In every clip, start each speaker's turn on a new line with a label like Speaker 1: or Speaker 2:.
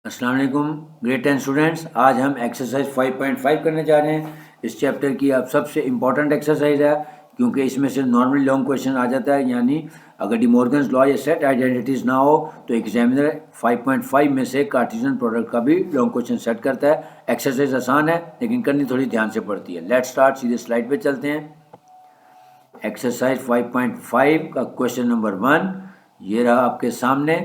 Speaker 1: अस्सलाम वालेकुम grade 10 students. आज हम एक्सरसाइज 5.5 करने जा रहे हैं। इस चैप्टर की अब सबसे इम्पॉर्टेंट एक्सरसाइज है क्योंकि इसमें से नॉर्मली लॉन्ग क्वेश्चन आ जाता है, यानी अगर डिमॉर्गन्स लॉ या सेट आइडेंटिटीज ना हो तो एग्जामिनर 5.5 में से कार्टेशियन प्रोडक्ट का भी लॉन्ग क्वेश्चन सेट करता है। एक्सरसाइज आसान है लेकिन करनी थोड़ी ध्यान से पड़ती है। लेट्स स्टार्ट, सीधे स्लाइड पे चलते हैं। एक्सरसाइज 5.5 का क्वेश्चन नंबर 1 ये रहा आपके सामने।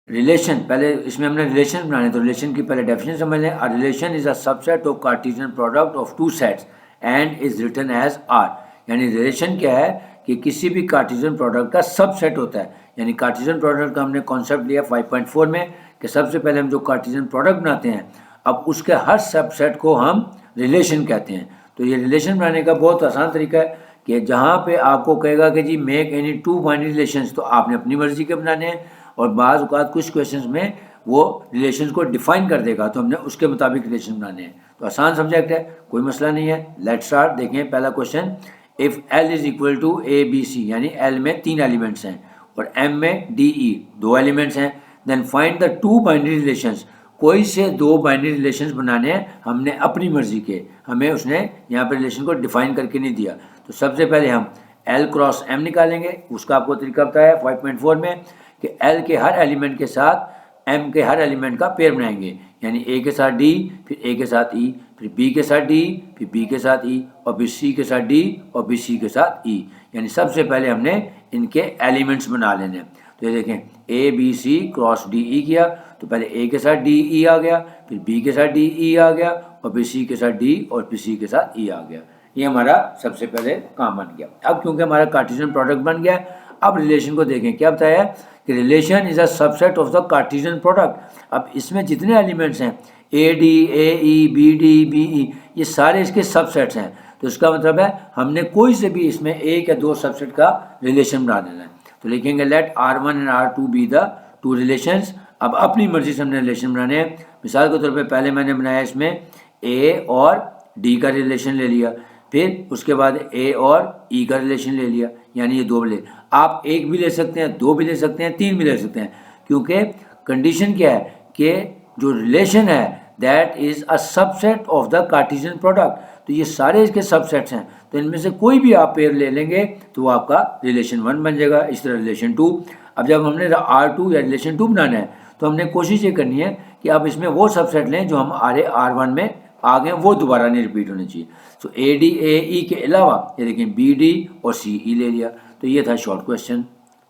Speaker 1: रिलेशन, पहले इसमें हमने रिलेशन बनाने, तो रिलेशन की पहले डेफिनेशन समझ लें। A relation is a subset of Cartesian product of two sets and is written as R. यानी रिलेशन क्या है कि किसी भी कार्टेशियन प्रोडक्ट का सबसेट होता है। यानी कार्टेशियन प्रोडक्ट का हमने कॉन्सेप्ट लिया 5.4 में कि सबसे पहले हम जो कार्टेशियन प्रोडक्ट बनाते हैं, अब उसके हर सबसेट को हम रिलेशन कहते हैं। तो ये रिलेशन बनाने का बहुत आसान तरीका है कि जहाँ पे आपको कहेगा कि जी make any two binary relations, तो आपने अपनी मर्जी के बनाने हैं, और बाज़ औक़ात कुछ क्वेश्चंस में वो रिलेशन को डिफाइन कर देगा तो हमने उसके मुताबिक रिलेशन बनाने हैं। तो आसान सब्जेक्ट है, कोई मसला नहीं है। Let's start. देखें पहला question, if L is equal to A B C, यानी एल में 3 एलिमेंट्स हैं और एम में डी ई 2 एलिमेंट्स हैं, then find the 2 binary relations. कोई से 2 बाइनरी रिलेशंस बनाने हैं हमने अपनी मर्जी के, हमें उसने यहाँ पर रिलेशन को डिफाइन करके नहीं दिया। तो सबसे पहले हम एल क्रॉस एम निकालेंगे। उसका आपको तरीका बताया 5.4 में कि एल के हर एलिमेंट के साथ एम के हर एलिमेंट का पेयर बनाएंगे, यानी ए के साथ डी, फिर ए के साथ ई, फिर बी के साथ डी, फिर बी के साथ ई, और फिर सी के साथ डी, और फिर सी के साथ ई। यानी सबसे पहले हमने इनके एलिमेंट्स बना लेने। तो ये देखें, A B C cross D E किया तो पहले ए के साथ डी ई आ गया, फिर बी के साथ डी ई आ गया, और फिर सी के साथ डी, और फिर सी के साथ ई आ गया। ये हमारा सबसे पहले काम बन गया। अब क्योंकि हमारा कार्टेशियन प्रोडक्ट बन गया, अब रिलेशन को देखें। क्या बताया कि relation is a subset of the Cartesian product. अब इसमें जितने एलिमेंट्स हैं A D, A E, B D, B E, ये सारे इसके सबसेट्स हैं। तो इसका मतलब है हमने कोई से भी इसमें एक या 2 सबसेट का रिलेशन बना देना है। तो लिखेंगे let R1 and R2 be the 2 relations. अब अपनी मर्जी से हमने रिलेशन बनाने हैं। मिसाल के तौर पे पहले मैंने बनाया इसमें ए और डी का रिलेशन ले लिया, फिर उसके बाद ए और ई का रिलेशन ले लिया, यानी ये 2 ले। आप 1 भी ले सकते हैं, 2 भी ले सकते हैं, 3 भी ले सकते हैं, क्योंकि कंडीशन क्या है कि जो रिलेशन है that is a subset of the Cartesian product. तो ये सारे इसके सबसेट्स हैं, तो इनमें से कोई भी आप पेयर ले लेंगे तो वो आपका रिलेशन 1 बन जाएगा। इस तरह रिलेशन 2। अब जब हमने R2 या रिलेशन 2 बनाना है तो हमने कोशिश ये करनी है कि आप इसमें वो सबसेट लें जो हम R1 में आ गए, वो दोबारा नहीं रिपीट होनी चाहिए। तो ए डी ए ई के अलावा ये देखें बी डी और सी ई ले लिया। तो ये था शॉर्ट क्वेश्चन।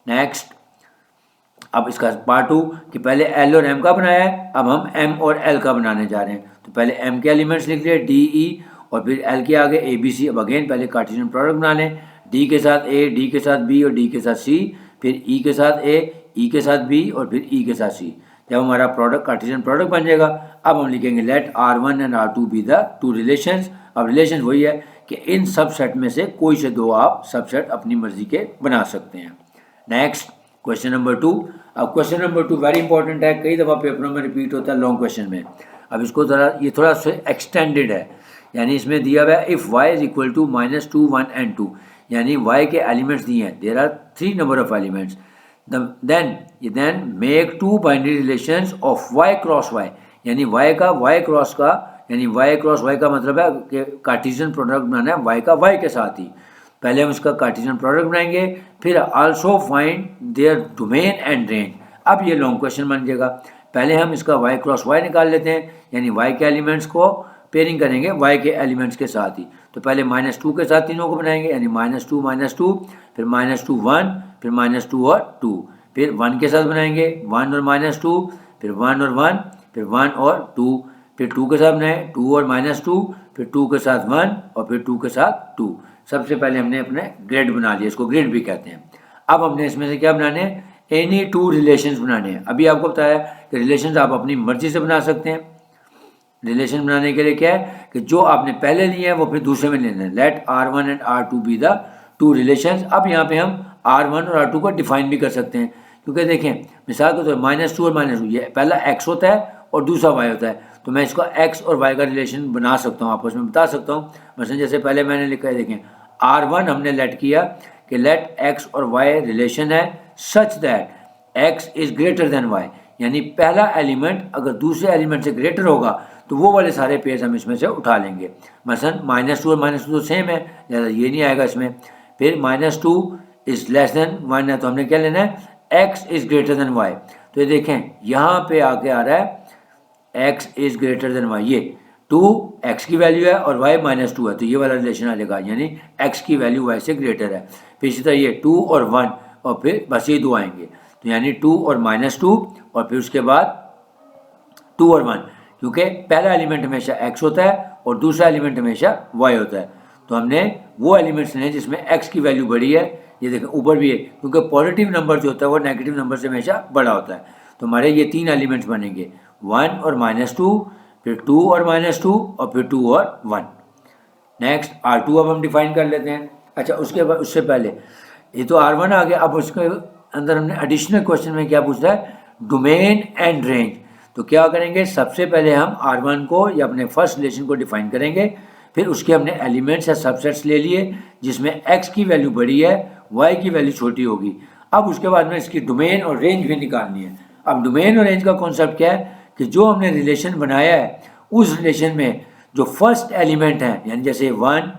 Speaker 1: नेक्स्ट, अब इसका पार्ट 2 कि पहले एल और एम का बनाया है, अब हम एम और एल का बनाने जा रहे हैं। तो पहले एम के एलिमेंट्स लिख लिए डी ई, और फिर एल के आगे ए बी सी। अब अगेन पहले कार्टेशियन प्रोडक्ट बना लें, डी के साथ ए, डी के साथ बी और डी के साथ सी, फिर ई के साथ ए, ई के साथ बी और फिर ई के साथ सी। जब हमारा प्रोडक्ट कार्टेशियन प्रोडक्ट बन जाएगा, अब हम लिखेंगे let R1 and R2 be the 2 relations. अब रिलेशन वही है कि इन सबसेट में से कोई से 2 आप सबसेट अपनी मर्जी के बना सकते हैं। Next, question number 2। अब क्वेश्चन नंबर 2 वेरी इंपॉर्टेंट है, कई दफ़ा पेपरों में रिपीट होता है लॉन्ग क्वेश्चन में। अब इसको ये थोड़ा सा एक्सटेंडेड है, यानी इसमें दिया हुआ है if y is equal to -2 1 and 2, यानी y के एलिमेंट्स दिए हैं, there are 3 number of elements, then make 2 binary relations of y cross y, यानी y का y क्रॉस का, यानी y क्रॉस y का मतलब है कि कार्टेशियन प्रोडक्ट बनाना है y का y के साथ ही। पहले हम इसका कार्टेशियन प्रोडक्ट बनाएंगे, फिर also find there domain and range. अब ये लॉन्ग क्वेश्चन बन जाएगा। पहले हम इसका y क्रॉस y निकाल लेते हैं, यानी y के एलिमेंट्स को पेयरिंग करेंगे y के एलिमेंट्स के साथ ही। तो पहले -2 के साथ तीनों को बनाएंगे, यानी -2 -2, फिर -2 1, फिर -2 और 2, फिर 1 के साथ बनाएंगे 1 और -2, फिर 1 और 1, फिर 1 और 2, फिर 2 के साथ बनाए 2 और -2, फिर 2 के साथ 1 और फिर 2 के साथ 2। सबसे पहले हमने अपने ग्रिड बना लिया, इसको ग्रिड भी कहते हैं। अब हमने इसमें से क्या बनाने हैं, एनी 2 रिलेशंस बनाने हैं। अभी आपको बताया कि रिलेशंस आप अपनी मर्जी से बना सकते हैं। रिलेशन बनाने के लिए क्या है कि जो आपने पहले लिए हैं वो फिर दूसरे में लेना है। Let R1 and R2 be the 2 relations. अब यहाँ पे हम R1 और R2 को डिफाइन भी कर सकते हैं, क्योंकि देखें मिसाल के तौर पर -2 और -2, ये पहला x होता है और दूसरा y होता है। तो मैं इसका x और y का रिलेशन बना सकता हूँ, आपस में बता सकता हूँ। मसलन जैसे पहले मैंने लिखा है, देखें R1 हमने लेट किया कि लेट x और y रिलेशन है such that x is greater than y, यानी पहला एलिमेंट अगर दूसरे एलिमेंट से ग्रेटर होगा तो वो वाले सारे पेयर्स हम इसमें से उठा लेंगे। मसलन -2 और -2 तो सेम है, ज़्यादा ये नहीं आएगा इसमें। फिर -2 इज़ लेस देन 1 है, तो हमने क्या लेना है x is greater than y। तो ये देखें यहाँ पे आके आ रहा है x is greater than y, ये 2 x की वैल्यू है और y -2 है, तो ये वाला रिलेशन आ जाएगा, यानी x की वैल्यू y से ग्रेटर है। फिर इसी तरह ये 2 और 1 और फिर बस ये 2 आएंगे, तो यानी 2 और -2 और फिर उसके बाद 2 और 1, क्योंकि पहला एलिमेंट हमेशा x होता है और दूसरा एलिमेंट हमेशा y होता है। तो हमने वो एलिमेंट्स लें जिसमें x की वैल्यू बड़ी है, ये देखें ऊपर भी है, क्योंकि पॉजिटिव नंबर जो होता है वो नेगेटिव नंबर से हमेशा बड़ा होता है। तो हमारे ये 3 एलिमेंट्स बनेंगे, 1 और -2, फिर 2 और -2 और फिर 2 और 1। नेक्स्ट R2 अब हम डिफाइन कर लेते हैं। अच्छा उसके बाद उससे पहले ये तो R1 आ गया, अब उसके अंदर हमने एडिशनल क्वेश्चन में क्या पूछा है, डोमेन एंड रेंज। तो क्या करेंगे, सबसे पहले हम R1 को या अपने फर्स्ट रिलेशन को डिफाइन करेंगे, फिर उसके हमने एलिमेंट्स या सबसेट्स ले लिए जिसमें x की वैल्यू बड़ी है, y की वैल्यू छोटी होगी। अब उसके बाद में इसकी डोमेन और रेंज भी निकालनी है। अब डोमेन और रेंज का कॉन्सेप्ट क्या है कि जो हमने रिलेशन बनाया है उस रिलेशन में जो फर्स्ट एलिमेंट है, यानी जैसे 1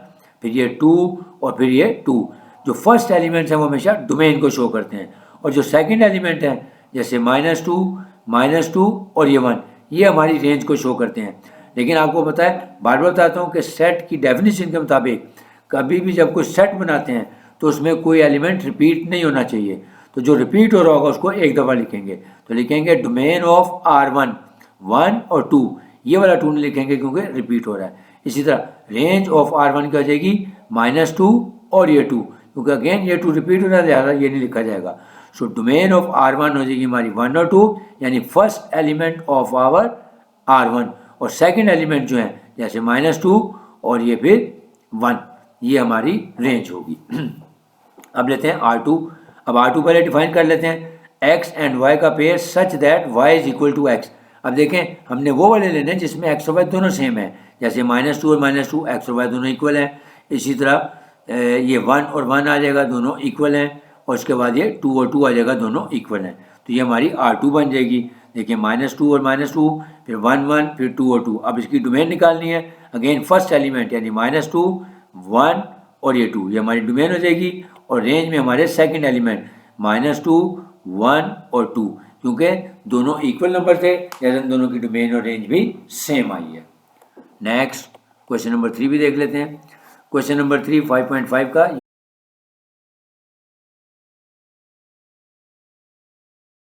Speaker 1: फिर ये 2 और फिर ये 2, जो फर्स्ट एलिमेंट्स हैं वो हमेशा डोमेन को शो करते हैं, और जो सेकंड एलिमेंट है जैसे -2 और ये 1, ये हमारी रेंज को शो करते हैं। लेकिन आपको पता है, बार बार बताता हूँ कि सेट की डेफिनेशन के मुताबिक कभी भी जब कोई सेट बनाते हैं तो उसमें कोई एलिमेंट रिपीट नहीं होना चाहिए। तो जो रिपीट हो रहा होगा उसको एक दफ़ा लिखेंगे, तो लिखेंगे डोमेन ऑफ R1 1 और 2, ये वाला 2 नहीं लिखेंगे क्योंकि रिपीट हो रहा है। इसी तरह रेंज ऑफ R1 क्या हो जाएगी, -2 और ये 2, क्योंकि अगेन ये 2 रिपीट हो रहा है, ज़्यादा ये नहीं लिखा जाएगा। सो डोमेन ऑफ R1 हो जाएगी हमारी 1 और 2, यानी first element of our R1, और सेकंड एलिमेंट जो है जैसे -2 और ये फिर 1, ये हमारी रेंज होगी। अब लेते हैं R2। अब R2 पहले डिफाइन कर लेते हैं, x एंड y का pair such that y is equal to x। अब देखें हमने वो वाले लेने हैं जिसमें x और y दोनों सेम है, जैसे -2 और -2 x और y दोनों इक्वल हैं। इसी तरह ये 1 और 1 आ जाएगा, दोनों इक्वल हैं, और उसके बाद ये 2 और 2 आ जाएगा, दोनों इक्वल हैं। तो ये हमारी R2 बन जाएगी। देखिए -2 और -2 फिर 1 1 फिर 2 और 2। अब इसकी डोमेन निकालनी है, अगेन फर्स्ट एलिमेंट यानी -2 1 और ये 2, ये हमारी डोमेन हो जाएगी, और रेंज में हमारे सेकंड एलिमेंट -2 1 और 2, क्योंकि दोनों इक्वल नंबर थे, जैसे दोनों की डोमेन और रेंज भी सेम आई है। नेक्स्ट क्वेश्चन नंबर 3 भी देख लेते हैं। क्वेश्चन नंबर 3 5.5 का